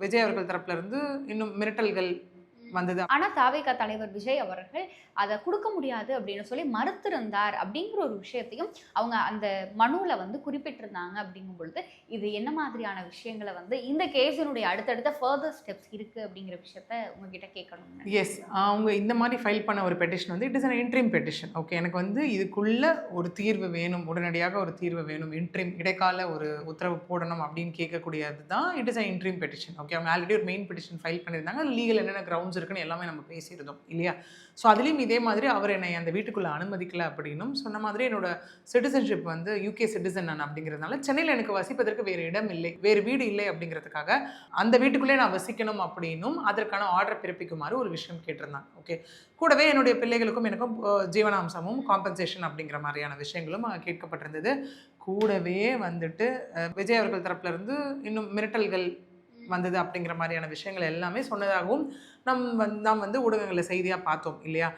விஜய் அவர்கள் தரப்புல இருந்து இன்னும் மிரட்டல்கள் வந்தது. ஆனா தாவேகா தலைவர் விஜய் அவர்கள் அதை கொடுக்க முடியாது அப்படின்னு சொல்லி மறுத்திருந்தார் அப்படிங்கிற ஒரு விஷயத்தையும் அவங்க அந்த மனுவில் வந்து குறிப்பிட்டிருந்தாங்க. அப்படிங்கும் பொழுது இது என்ன மாதிரியான விஷயங்களை வந்து இந்த கேஸினுடைய அடுத்தடுத்த ஃபர்தர் ஸ்டெப்ஸ் இருக்கு அப்படிங்கிற விஷயத்த உங்ககிட்ட கேட்கணும். எஸ், அவங்க இந்த மாதிரி ஃபைல் பண்ண ஒரு பெட்டிஷன் வந்து it is an interim petition. Okay, எனக்கு வந்து இதுக்குள்ள ஒரு தீர்வு வேணும், உடனடியாக ஒரு தீர்வு வேணும், இன்ட்ரீம் இடைக்கால ஒரு உத்தரவு போடணும் அப்படின்னு கேட்கக்கூடியது தான் it is an interim petition. Okay, அவங்க ஆல்ரெடி ஒரு மெயின் பெட்டிஷன் ஃபைல் பண்ணியிருந்தாங்க. லீகல் என்னென்ன கிரவுண்ட்ஸ் இருக்குன்னு எல்லாமே நம்ம பேசியிருந்தோம் இல்லையா? ஸோ அதுலேயும் இதே மாதிரி அவர் என்னை அந்த வீட்டுக்குள்ளே அனுமதிக்கல அப்படின்னும் சொன்ன மாதிரி என்னோட சிட்டிசன்ஷிப் வந்து யூகே சிட்டிசன் நான் அப்படிங்கிறதுனால சென்னையில் எனக்கு வசிப்பதற்கு வேறு இடம் இல்லை, வேறு வீடு இல்லை அப்படிங்கிறதுக்காக அந்த வீட்டுக்குள்ளே நான் வசிக்கணும் அப்படின்னும் அதற்கான ஆர்டர் பிறப்பிக்குமாறு ஒரு விஷயம் கேட்டிருந்தாங்க. ஓகே, கூடவே என்னுடைய பிள்ளைகளுக்கும் எனக்கும் ஜீவனாம்சமும் காம்பன்சேஷன் அப்படிங்கிற மாதிரியான விஷயங்களும் கேட்கப்பட்டிருந்தது. கூடவே வந்துட்டு விஜய் அவர்கள் தரப்புல இருந்து இன்னும் மிரட்டல்கள் வந்தது அப்படிங்கிற மாதிரியான விஷயங்கள் எல்லாமே சொன்னதாகவும் நாம் வந்து ஊடகங்களில் செய்தியாக பார்த்தோம் இல்லையா?